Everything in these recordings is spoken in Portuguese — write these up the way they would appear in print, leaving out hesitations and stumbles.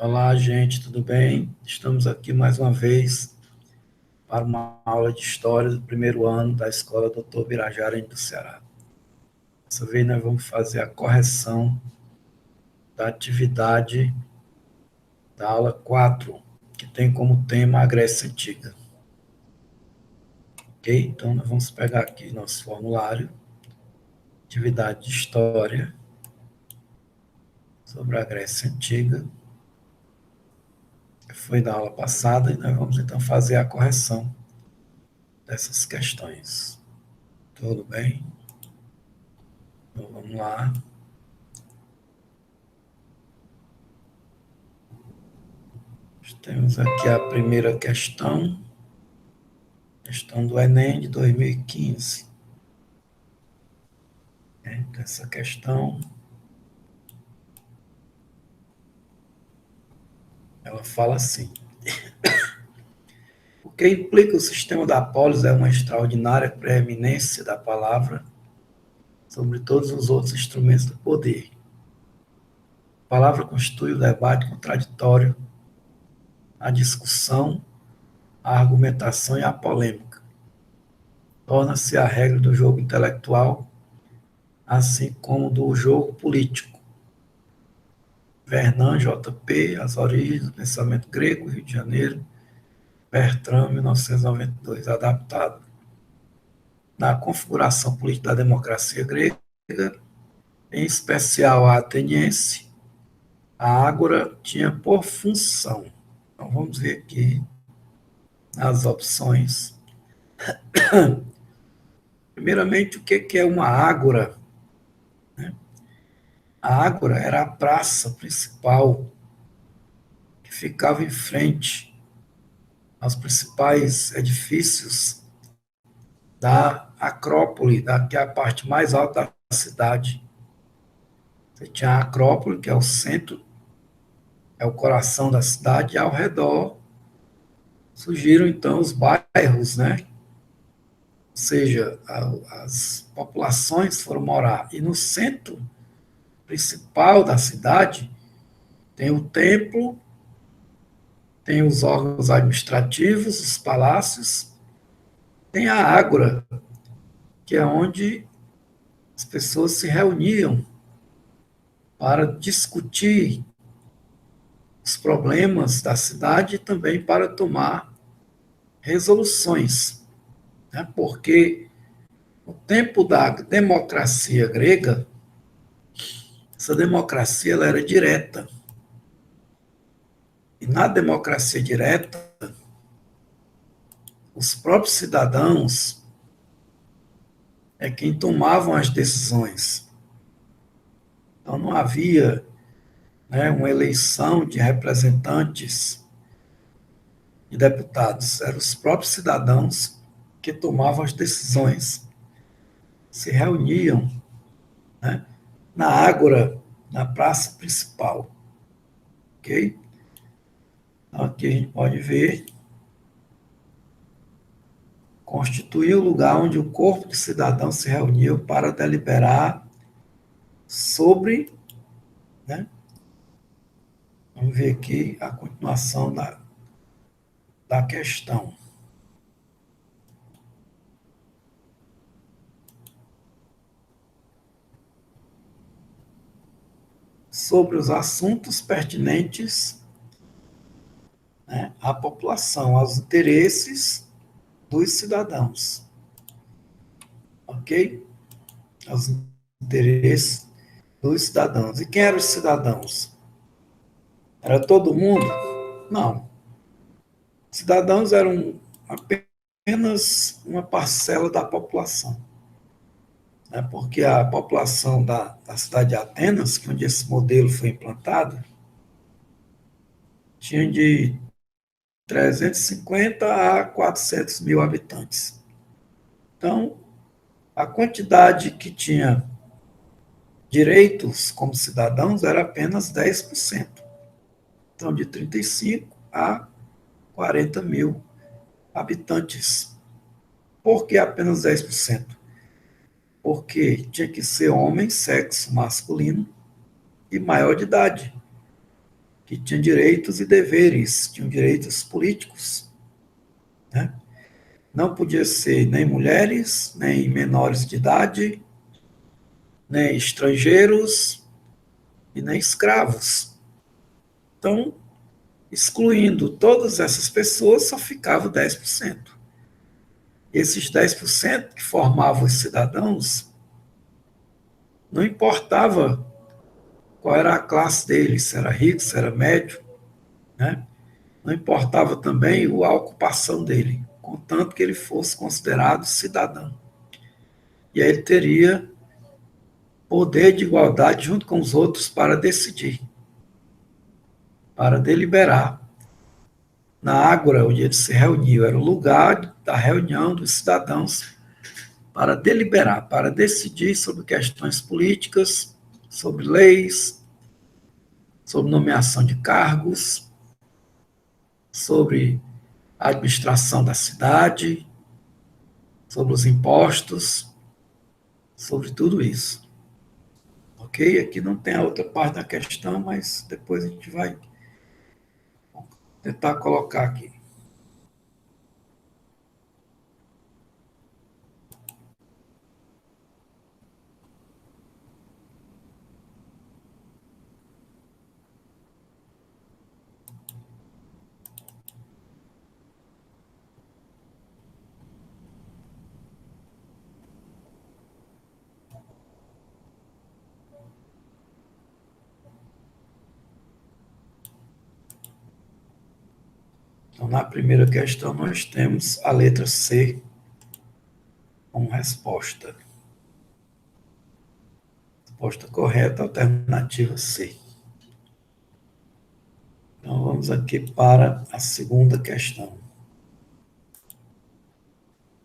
Olá, gente, tudo bem? Estamos aqui mais uma vez para uma aula de História do primeiro ano da Escola Doutor Birajara do Ceará. Dessa vez nós vamos fazer a correção da atividade da aula 4, que tem como tema a Grécia Antiga. Ok? Então, nós vamos pegar aqui nosso formulário, atividade de História sobre a Grécia Antiga, que foi da aula passada, e nós vamos então fazer a correção dessas questões. Tudo bem? Então, vamos lá. Temos aqui a primeira questão do Enem de 2015. Essa questão, ela fala assim: o que implica o sistema da polis é uma extraordinária preeminência da palavra sobre todos os outros instrumentos do poder. A palavra constitui o debate contraditório, a discussão, a argumentação e a polêmica. Torna-se a regra do jogo intelectual, assim como do jogo político. Vernon, J.P., As Origens do Pensamento Grego, Rio de Janeiro, Bertrand, 1992, adaptado. Na configuração política da democracia grega, em especial a ateniense, a ágora tinha por função. Então, vamos ver aqui as opções. Primeiramente, o que é uma ágora? A ágora era a praça principal que ficava em frente aos principais edifícios da Acrópole, que é a parte mais alta da cidade. Você tinha a Acrópole, que é o centro, é o coração da cidade, e ao redor surgiram então os bairros, né? Ou seja, as populações foram morar. E no centro principal da cidade tem o templo, tem os órgãos administrativos, os palácios, tem a ágora, que é onde as pessoas se reuniam para discutir os problemas da cidade e também para tomar resoluções, né? Porque no tempo da democracia grega, essa democracia ela era direta. E na democracia direta, os próprios cidadãos é quem tomavam as decisões. Então não havia, né, uma eleição de representantes e deputados, eram os próprios cidadãos que tomavam as decisões, se reuniam, né, na ágora, na praça principal. Ok? Então, aqui a gente pode ver, constituía o lugar onde o corpo de cidadãos se reuniu para deliberar sobre, né, vamos ver aqui a continuação da questão. Sobre os assuntos pertinentes, né, à população, aos interesses dos cidadãos. Ok? Aos interesses dos cidadãos. E quem eram os cidadãos? Era todo mundo? Não. Cidadãos eram apenas uma parcela da população. Né? Porque a população da cidade de Atenas, que onde esse modelo foi implantado, tinha de 350 a 400 mil habitantes. Então, a quantidade que tinha direitos como cidadãos era apenas 10%. Então, de 35 a 40 mil habitantes. Por que apenas 10%? Porque tinha que ser homem, sexo masculino e maior de idade. que tinha direitos e deveres, tinham direitos políticos, né? Não podia ser nem mulheres, nem menores de idade, nem estrangeiros e nem escravos. Então, excluindo todas essas pessoas, só ficava 10%. Esses 10% que formavam os cidadãos, não importava qual era a classe deles, se era rico, se era médio, né? Não importava também a ocupação dele, contanto que ele fosse considerado cidadão. E aí ele teria poder de igualdade junto com os outros para decidir, para deliberar. Na Ágora, onde eles se reuniam, era o lugar da reunião dos cidadãos para deliberar, para decidir sobre questões políticas, sobre leis, sobre nomeação de cargos, sobre a administração da cidade, sobre os impostos, sobre tudo isso. Ok? Aqui não tem a outra parte da questão, mas depois a gente vai tentar colocar aqui. Então, na primeira questão, nós temos a letra C como resposta. Resposta correta, alternativa C. Então, vamos aqui para a segunda questão.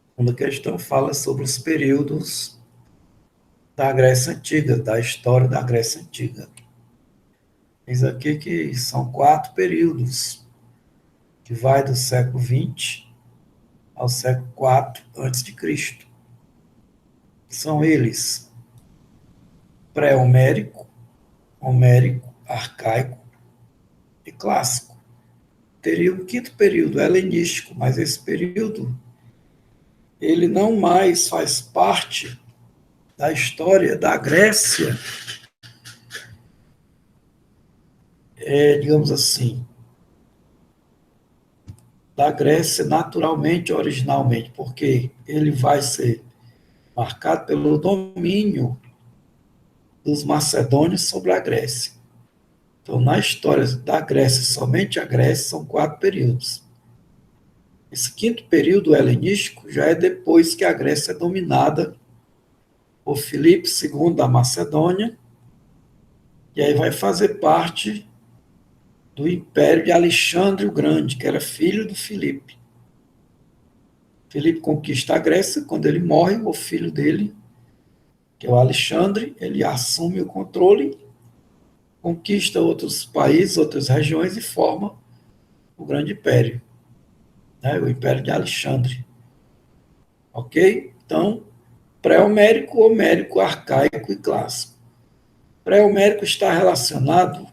A segunda questão fala sobre os períodos da Grécia Antiga, da história da Grécia Antiga. Diz aqui que são 4 períodos, que vai do século XX ao século IV a.C. São eles pré-homérico, homérico, arcaico e clássico. Teria um quinto período helenístico, mas esse período ele não mais faz parte da história da Grécia, digamos assim, da Grécia naturalmente, originalmente, porque ele vai ser marcado pelo domínio dos macedônios sobre a Grécia. Então, na história da Grécia, somente a Grécia, são 4 períodos. Esse quinto período helenístico já é depois que a Grécia é dominada por Filipe II da Macedônia, e aí vai fazer parte do império de Alexandre o Grande, que era filho do Filipe. Filipe conquista a Grécia, quando ele morre, o filho dele, que é o Alexandre, ele assume o controle, conquista outros países, outras regiões e forma o Grande Império, né? O Império de Alexandre. Ok? Então, pré-homérico, homérico, arcaico e clássico. Pré-homérico está relacionado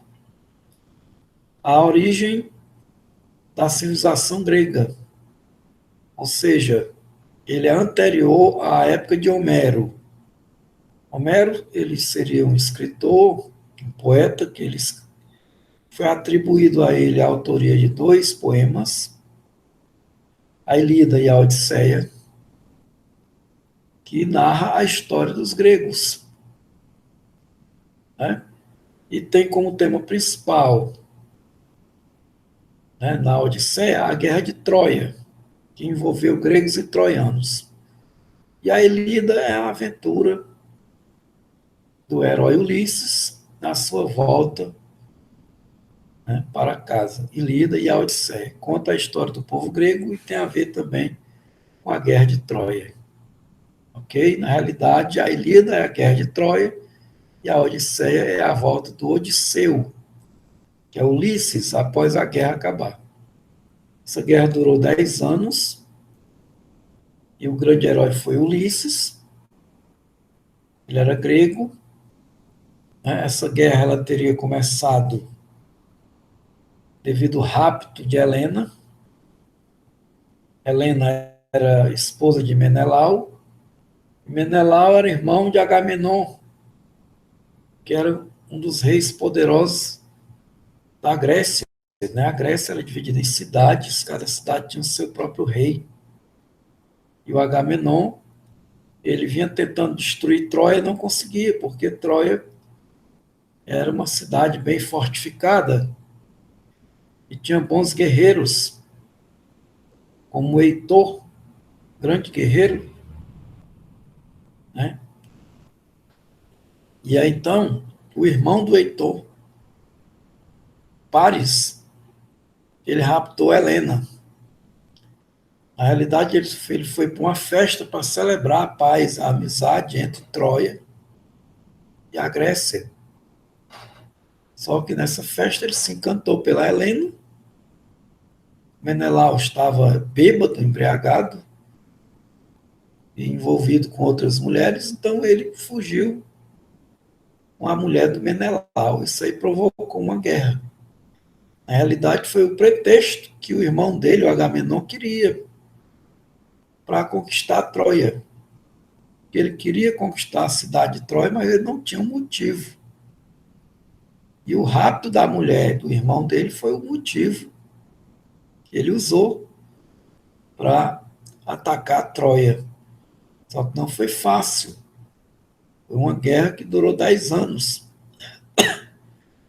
à origem da civilização grega, ou seja, ele é anterior à época de Homero. Homero, ele seria um escritor, um poeta, que ele foi atribuído a ele a autoria de 2 poemas, a Ilíada e a Odisseia, que narra a história dos gregos, né? E tem como tema principal, né, na Odisseia, a Guerra de Troia, que envolveu gregos e troianos. E a Ilíada é a aventura do herói Ulisses na sua volta, né, para casa. Ilíada e a Odisseia. Conta a história do povo grego e tem a ver também com a Guerra de Troia. Ok? Na realidade, a Ilíada é a Guerra de Troia e a Odisseia é a volta do Odisseu, que é Ulisses, após a guerra acabar. Essa guerra durou 10 anos e o grande herói foi Ulisses. Ele era grego, né? Essa guerra ela teria começado devido ao rapto de Helena. Helena era esposa de Menelau. Menelau era irmão de Agamenon, que era um dos reis poderosos da Grécia. Né? A Grécia era dividida em cidades, cada cidade tinha o seu próprio rei. E o Agamenon, ele vinha tentando destruir Troia e não conseguia, porque Troia era uma cidade bem fortificada e tinha bons guerreiros, como Heitor, grande guerreiro, né? E aí então, o irmão do Heitor, Paris, ele raptou Helena. Na realidade, ele foi para uma festa para celebrar a paz, a amizade entre Troia e a Grécia. Só que nessa festa ele se encantou pela Helena. Menelau estava bêbado, embriagado, e envolvido com outras mulheres, então ele fugiu com a mulher do Menelau. Isso aí provocou uma guerra. Na realidade, foi o pretexto que o irmão dele, o Agamenon, queria para conquistar Troia. Ele queria conquistar a cidade de Troia, mas ele não tinha um motivo. E o rapto da mulher do irmão dele foi o motivo que ele usou para atacar Troia. Só que não foi fácil. Foi uma guerra que durou 10 anos.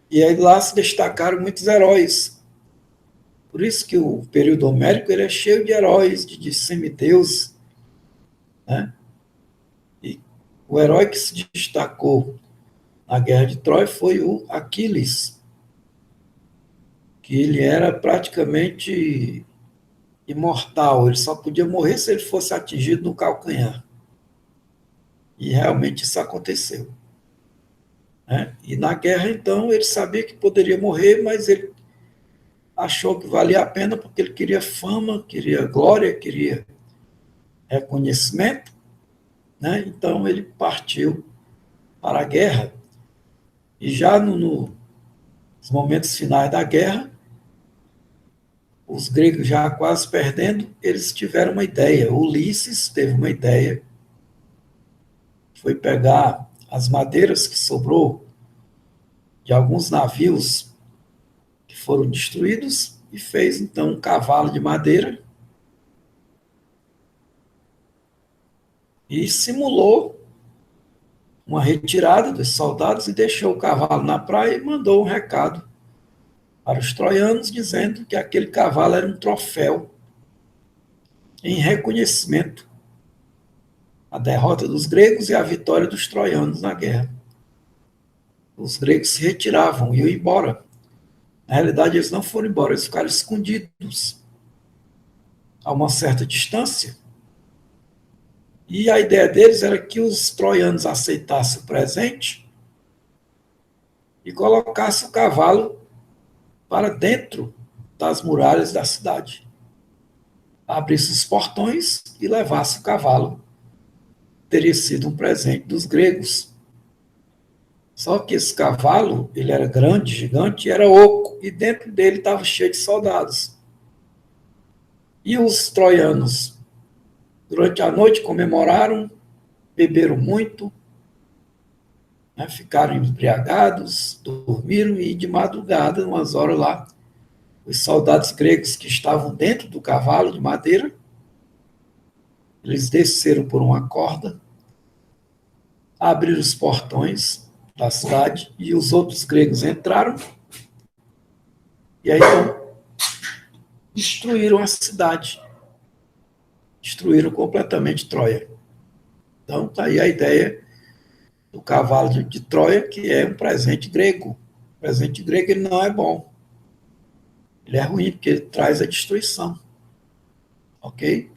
E aí lá se destacaram muitos heróis. Por isso que o período homérico ele é cheio de heróis, de semideuses, né? E o herói que se destacou na guerra de Troia foi o Aquiles, que ele era praticamente imortal, ele só podia morrer se ele fosse atingido no calcanhar. E realmente isso aconteceu. Né? E na guerra, então, ele sabia que poderia morrer, mas ele achou que valia a pena porque ele queria fama, queria glória, queria reconhecimento, né? Então ele partiu para a guerra. E já nos momentos finais da guerra, os gregos já quase perdendo, eles tiveram uma ideia. Ulisses teve uma ideia, foi pegar as madeiras que sobrou de alguns navios que foram destruídos e fez então um cavalo de madeira e simulou uma retirada dos soldados e deixou o cavalo na praia e mandou um recado para os troianos dizendo que aquele cavalo era um troféu em reconhecimento à derrota dos gregos e à vitória dos troianos na guerra. Os gregos se retiravam, iam embora. Na realidade, eles não foram embora, eles ficaram escondidos a uma certa distância. E a ideia deles era que os troianos aceitassem o presente e colocassem o cavalo para dentro das muralhas da cidade. Abrisse os portões e levasse o cavalo. Teria sido um presente dos gregos. Só que esse cavalo, ele era grande, gigante, e era oco, e dentro dele estava cheio de soldados. E os troianos, durante a noite, comemoraram, beberam muito, né, ficaram embriagados, dormiram, e de madrugada, umas horas lá, os soldados gregos que estavam dentro do cavalo de madeira, eles desceram por uma corda, abriram os portões da cidade e os outros gregos entraram e aí então, destruíram a cidade, destruíram completamente Troia. Então está aí a ideia do cavalo de Troia, que é um presente grego. O presente grego ele não é bom, ele é ruim porque ele traz a destruição, ok?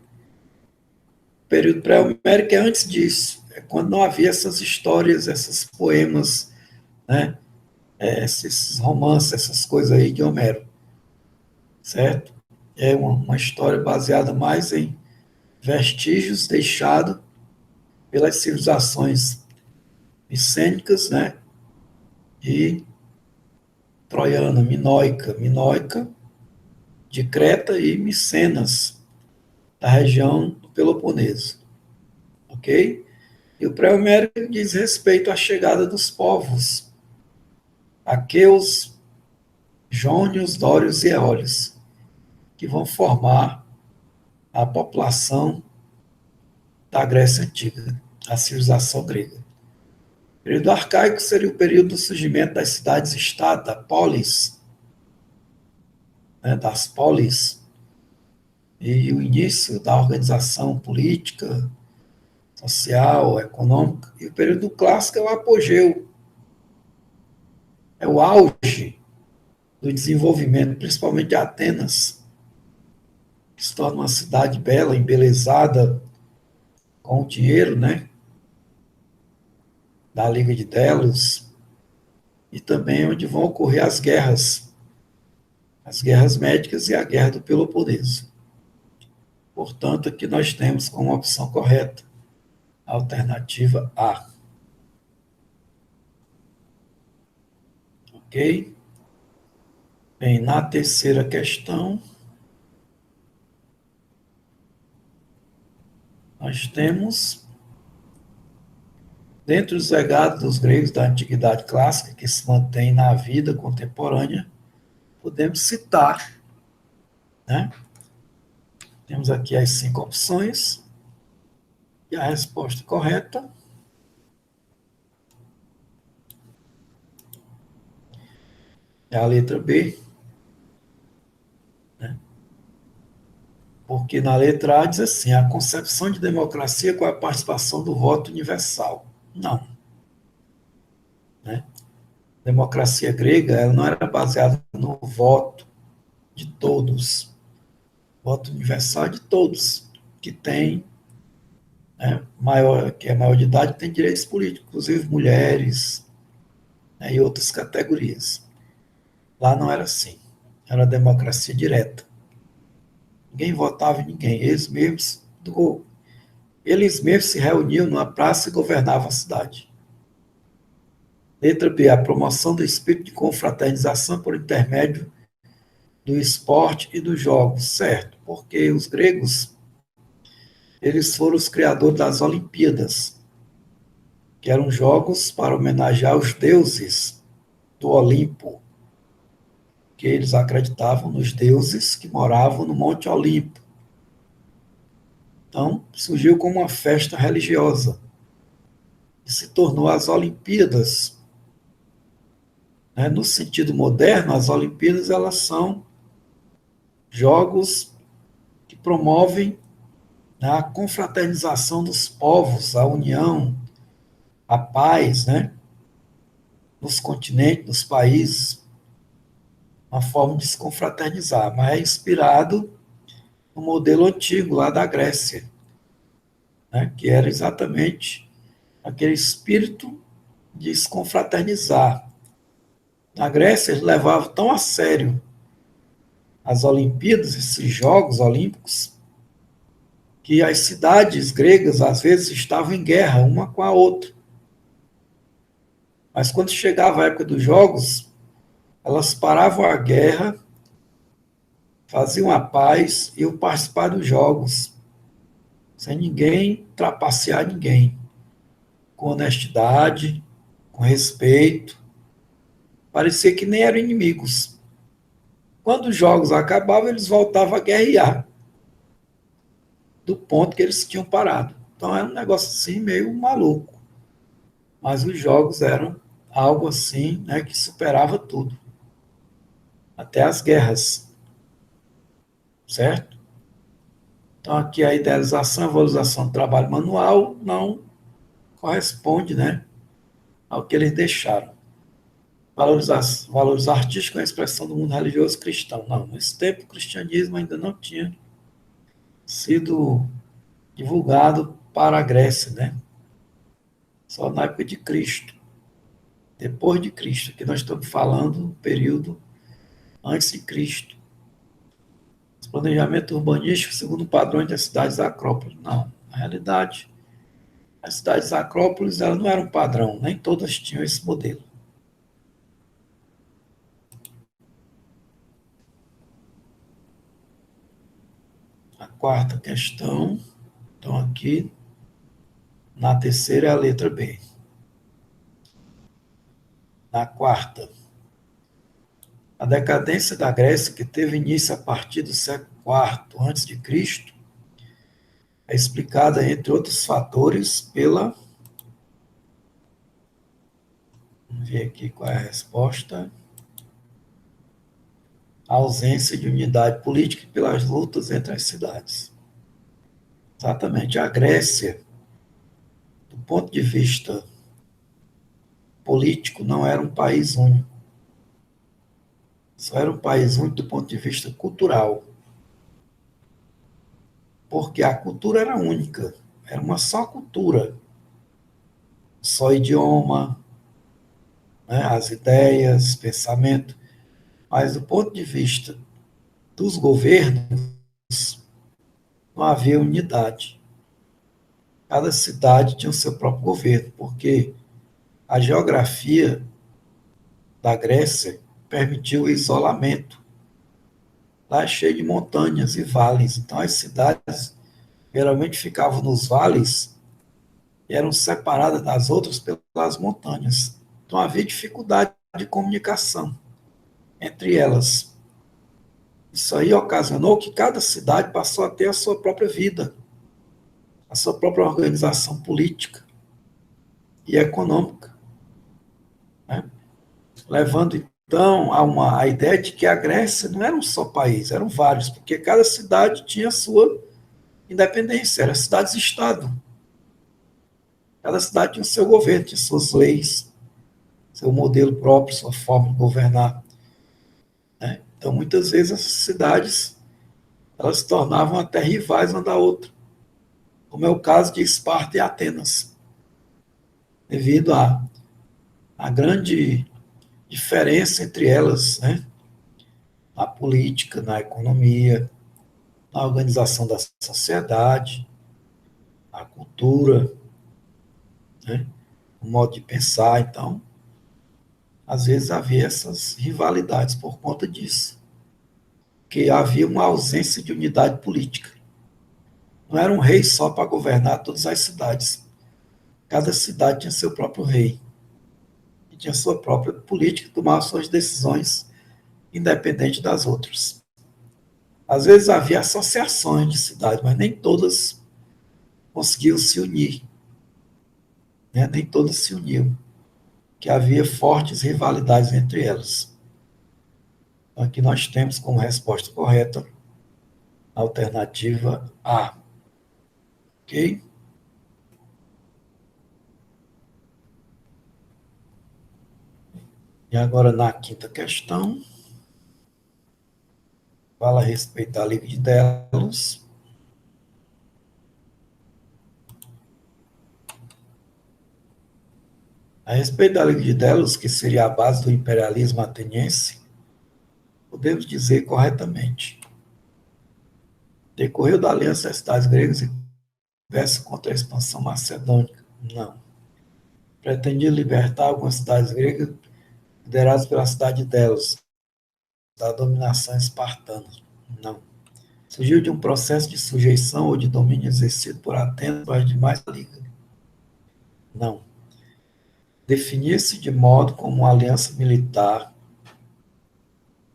O período pré-homérico é antes disso, é quando não havia essas histórias, esses poemas, né? Esses romances, essas coisas aí de Homero, certo? É uma história baseada mais em vestígios deixados pelas civilizações micênicas, né? E troiana, minoica de Creta e Micenas, da região do Peloponeso, ok? E o pré-homérico diz respeito à chegada dos povos aqueus, jônios, dórios e eólios, que vão formar a população da Grécia Antiga, a civilização grega. O período arcaico seria o período do surgimento das cidades-estado, da polis, né, das polis, e o início da organização política, social, econômica. E o período clássico é o apogeu, é o auge do desenvolvimento, principalmente de Atenas, que se torna uma cidade bela, embelezada com o dinheiro, né, da Liga de Delos, e também onde vão ocorrer as guerras médicas e a Guerra do Peloponeso. Portanto, aqui nós temos como opção correta a alternativa A. Ok? Bem, na terceira questão, nós temos, dentre os legados dos gregos da Antiguidade Clássica, que se mantém na vida contemporânea, podemos citar, né? Temos aqui as 5 opções, e a resposta correta é a letra B, né? Porque na letra A diz assim, a concepção de democracia com a participação do voto universal. Não. Né? A democracia grega ela não era baseada no voto de todos, voto universal de todos, que tem, né, que é maior de idade, tem direitos políticos, inclusive mulheres, né, e outras categorias. Lá não era assim, era democracia direta. Ninguém votava em ninguém, eles mesmos se reuniam numa praça e governavam a cidade. Letra B, a promoção do espírito de confraternização por intermédio do esporte e dos jogos, certo? Porque os gregos, eles foram os criadores das Olimpíadas, que eram jogos para homenagear os deuses do Olimpo, que eles acreditavam nos deuses que moravam no Monte Olimpo. Então, surgiu como uma festa religiosa e se tornou as Olimpíadas. Né? No sentido moderno, as Olimpíadas elas são jogos que promovem a confraternização dos povos, a união, a paz, né? Nos continentes, nos países, uma forma de se confraternizar, mas é inspirado no modelo antigo lá da Grécia, né? Que era exatamente aquele espírito de se confraternizar. Na Grécia, eles levavam tão a sério as Olimpíadas, esses Jogos Olímpicos, que as cidades gregas, às vezes, estavam em guerra uma com a outra. Mas quando chegava a época dos Jogos, elas paravam a guerra, faziam a paz e iam participar dos Jogos, sem ninguém trapacear ninguém, com honestidade, com respeito. Parecia que nem eram inimigos. Quando os Jogos acabavam, eles voltavam a guerrear, do ponto que eles tinham parado. Então era um negócio assim meio maluco. Mas os jogos eram algo assim, né, que superava tudo. Até as guerras, certo? Então aqui a idealização, a valorização do trabalho manual não corresponde, né, ao que eles deixaram. Valores artísticos é a expressão do mundo religioso cristão. Não, nesse tempo o cristianismo ainda não tinha sido divulgado para a Grécia, né? Só na época de Cristo. Depois de Cristo, que nós estamos falando do período antes de Cristo. Planejamento urbanístico segundo padrões das cidades acrópolis. Não, na realidade, as cidades acrópolis elas não eram padrão, nem todas tinham esse modelo. quarta questão, então aqui, na terceira é a letra B. Na quarta, a decadência da Grécia, que teve início a partir do século IV a.C., é explicada, entre outros fatores, pela... Vamos ver aqui qual é a resposta. A ausência de unidade política e pelas lutas entre as cidades. Exatamente. A Grécia, do ponto de vista político, não era um país único. Só era um país único do ponto de vista cultural. Porque a cultura era única. Era uma só cultura. Só idioma, né, as ideias, pensamento. Mas do ponto de vista dos governos, não havia unidade. Cada cidade tinha o seu próprio governo, porque a geografia da Grécia permitiu o isolamento. Lá é cheio de montanhas e vales, então as cidades geralmente ficavam nos vales e eram separadas das outras pelas montanhas. Então havia dificuldade de comunicação entre elas. Isso aí ocasionou que cada cidade passou a ter a sua própria vida, a sua própria organização política e econômica, né? Levando então a ideia de que a Grécia não era um só país, eram vários, porque cada cidade tinha a sua independência, eram cidades-estado. Cada cidade tinha o seu governo, tinha suas leis, seu modelo próprio, sua forma de governar, né? Então, muitas vezes, essas cidades elas se tornavam até rivais uma da outra, como é o caso de Esparta e Atenas, devido à grande diferença entre elas, né? Na política, na economia, na organização da sociedade, na cultura, né? O modo de pensar. Então, às vezes havia essas rivalidades por conta disso, que havia uma ausência de unidade política. Não era um rei só para governar todas as cidades. Cada cidade tinha seu próprio rei, e tinha sua própria política, tomava suas decisões independente das outras. Às vezes havia associações de cidades, mas nem todas conseguiam se unir, né? Nem todas se uniam, que havia fortes rivalidades entre elas. Então, aqui nós temos como resposta correta a alternativa A. Ok? E agora na quinta questão, fala a respeito da Liga de Delos. A respeito da Liga de Delos, que seria a base do imperialismo ateniense, podemos dizer corretamente: decorreu da aliança das cidades gregas e verso contra a expansão macedônica? Não. Pretendia libertar algumas cidades gregas lideradas pela cidade de Delos, da dominação espartana? Não. Surgiu de um processo de sujeição ou de domínio exercido por Atenas para as demais ligas? Não. Definia-se de modo como uma aliança militar,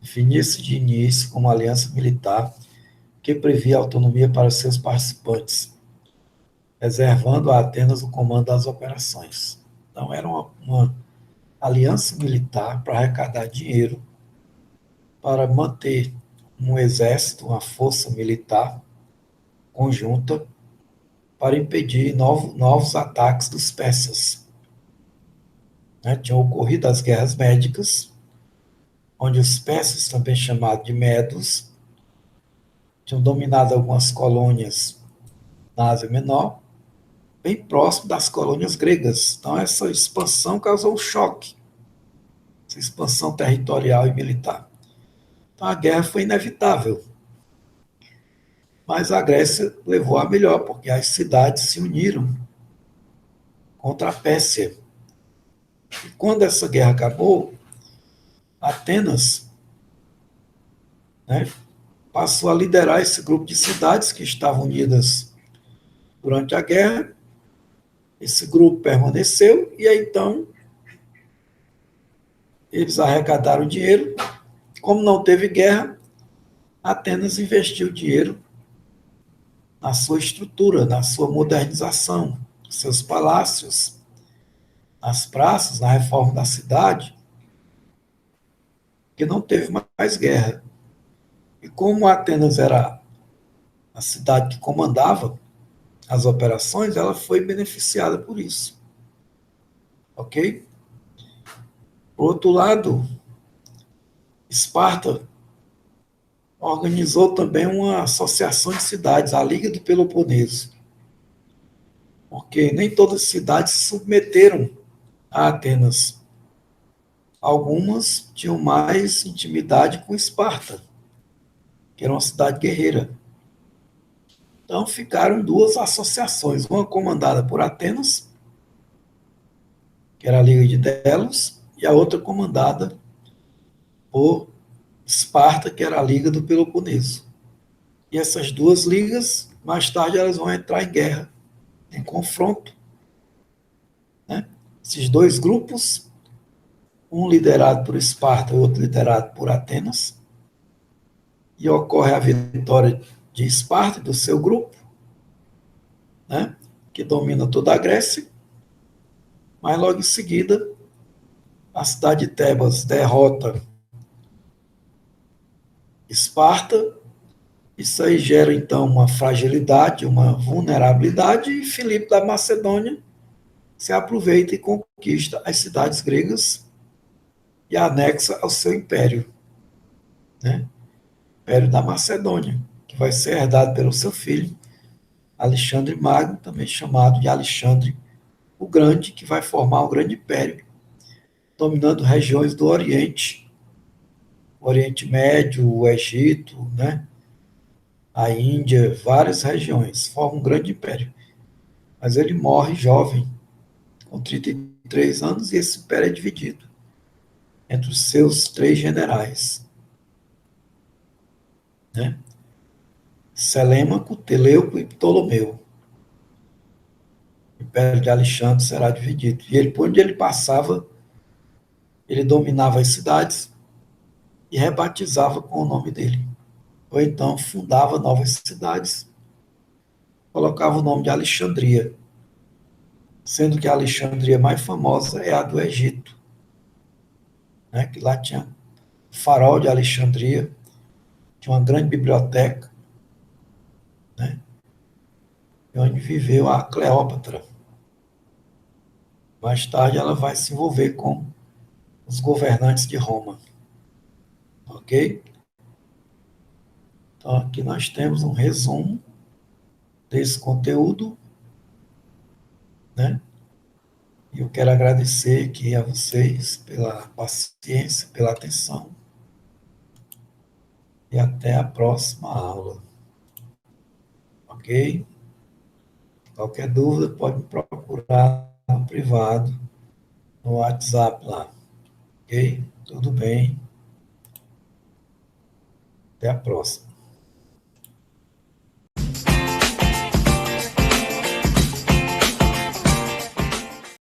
definia-se de início como uma aliança militar que previa autonomia para seus participantes, reservando a Atenas o comando das operações. Então, era uma aliança militar para arrecadar dinheiro, para manter um exército, uma força militar conjunta, para impedir novos ataques dos persas, né? Tinham ocorrido as guerras médicas, onde os persas, também chamados de medos, tinham dominado algumas colônias na Ásia Menor, bem próximo das colônias gregas. Então, essa expansão causou um choque, essa expansão territorial e militar. Então, a guerra foi inevitável, mas a Grécia levou a melhor, porque as cidades se uniram contra a Pérsia. E quando essa guerra acabou, Atenas, né, passou a liderar esse grupo de cidades que estavam unidas durante a guerra. Esse grupo permaneceu e aí então eles arrecadaram dinheiro. Como não teve guerra, Atenas investiu dinheiro na sua estrutura, na sua modernização, seus palácios, nas praças, na reforma da cidade, que não teve mais guerra. E como Atenas era a cidade que comandava as operações, ela foi beneficiada por isso. Ok? Por outro lado, Esparta organizou também uma associação de cidades, a Liga do Peloponeso, porque nem todas as cidades se submeteram a Atenas. Algumas tinham mais intimidade com Esparta, que era uma cidade guerreira. Então ficaram duas associações, uma comandada por Atenas, que era a Liga de Delos, e a outra comandada por Esparta, que era a Liga do Peloponeso. E essas duas ligas, mais tarde, elas vão entrar em guerra, em confronto. Né? Esses dois grupos, um liderado por Esparta e outro liderado por Atenas, e ocorre a vitória de Esparta, do seu grupo, né? Que domina toda a Grécia, mas logo em seguida, a cidade de Tebas derrota Esparta. Isso aí gera, então, uma fragilidade, uma vulnerabilidade, e Filipe da Macedônia se aproveita e conquista as cidades gregas e anexa ao seu império, né? Império da Macedônia, que vai ser herdado pelo seu filho, Alexandre Magno, também chamado de Alexandre o Grande, que vai formar um grande império, dominando regiões do Oriente, o Oriente Médio, o Egito, né? A Índia, várias regiões, forma um grande império. Mas ele morre jovem, com 33 anos, e esse império é dividido entre os seus três generais, né? Selêmaco, Teleuco e Ptolomeu. O império de Alexandre será dividido. E ele, por onde ele passava, ele dominava as cidades e rebatizava com o nome dele. Ou então fundava novas cidades, colocava o nome de Alexandria, sendo que a Alexandria mais famosa é a do Egito, né? Que lá tinha o farol de Alexandria, tinha uma grande biblioteca, né? Onde viveu a Cleópatra. Mais tarde ela vai se envolver com os governantes de Roma. Ok? Então aqui nós temos um resumo desse conteúdo, né? E eu quero agradecer aqui a vocês pela paciência, pela atenção. E até a próxima aula. Ok? Qualquer dúvida pode me procurar no privado, no WhatsApp lá. Ok? Tudo bem. Até a próxima.